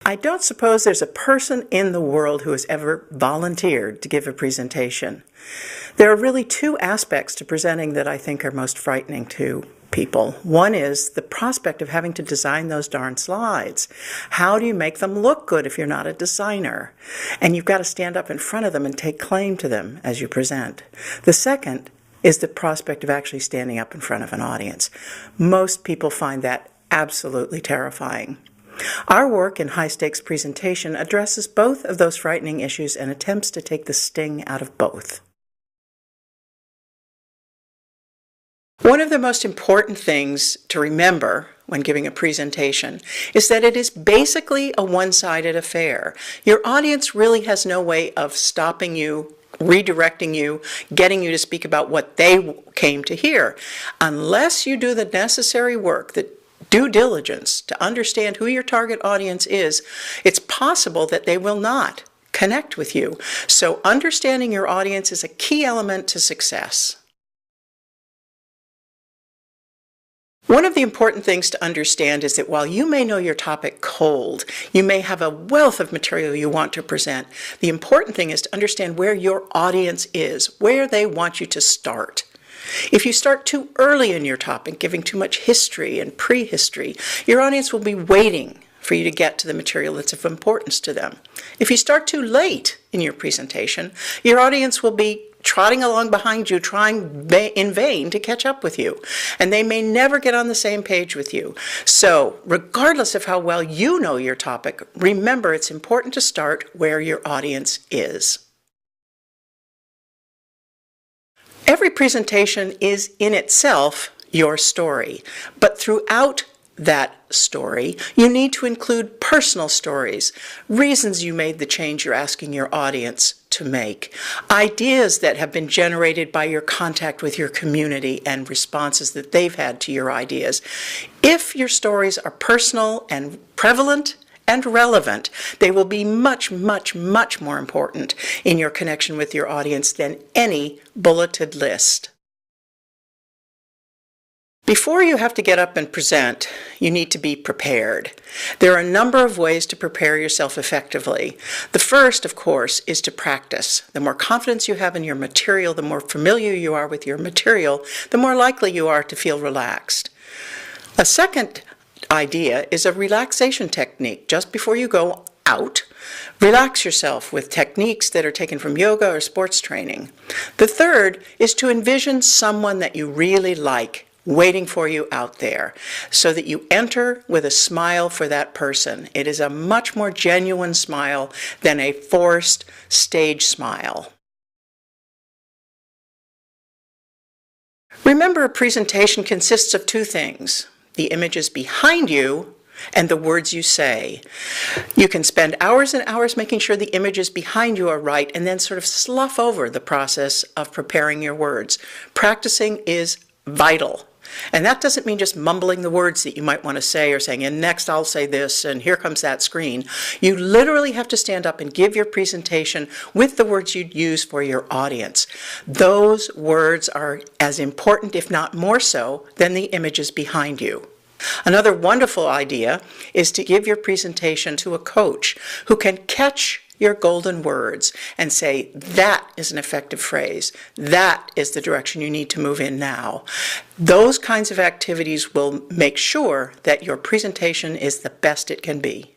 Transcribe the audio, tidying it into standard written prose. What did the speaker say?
I don't suppose there's a person in the world who has ever volunteered to give a presentation. There are really two aspects to presenting that I think are most frightening to people. One is the prospect of having to design those darn slides. How do you make them look good if you're not a designer? And you've got to stand up in front of them and take claim to them as you present. The second is the prospect of actually standing up in front of an audience. Most people find that absolutely terrifying. Our work in high-stakes presentation addresses both of those frightening issues and attempts to take the sting out of both. One of the most important things to remember when giving a presentation is that it is basically a one-sided affair. Your audience really has no way of stopping you, redirecting you, getting you to speak about what they came to hear. Unless you do the necessary work, the due diligence to understand who your target audience is, it's possible that they will not connect with you. So understanding your audience is a key element to success. One of the important things to understand is that while you may know your topic cold, you may have a wealth of material you want to present, the important thing is to understand where your audience is, where they want you to start. If you start too early in your topic, giving too much history and prehistory, your audience will be waiting for you to get to the material that's of importance to them. If you start too late in your presentation, your audience will be trotting along behind you, trying in vain to catch up with you, and they may never get on the same page with you. So, regardless of how well you know your topic, remember it's important to start where your audience is. Every presentation is in itself your story, but throughout that story, you need to include personal stories, reasons you made the change you're asking your audience to make, ideas that have been generated by your contact with your community and responses that they've had to your ideas. If your stories are personal and prevalent and relevant, they will be much, much, much more important in your connection with your audience than any bulleted list. Before you have to get up and present, you need to be prepared. There are a number of ways to prepare yourself effectively. The first, of course, is to practice. The more confidence you have in your material, the more familiar you are with your material, the more likely you are to feel relaxed. A second idea is a relaxation technique. Just before you go out, relax yourself with techniques that are taken from yoga or sports training. The third is to envision someone that you really like waiting for you out there so that you enter with a smile for that person. It is a much more genuine smile than a forced stage smile. Remember, a presentation consists of two things: the images behind you and the words you say. You can spend hours and hours making sure the images behind you are right and then sort of slough over the process of preparing your words. Practicing is vital. And that doesn't mean just mumbling the words that you might want to say or saying, and next I'll say this, and here comes that screen. You literally have to stand up and give your presentation with the words you'd use for your audience. Those words are as important, if not more so, than the images behind you. Another wonderful idea is to give your presentation to a coach who can catch your golden words and say, that is an effective phrase. That is the direction you need to move in now. Those kinds of activities will make sure that your presentation is the best it can be.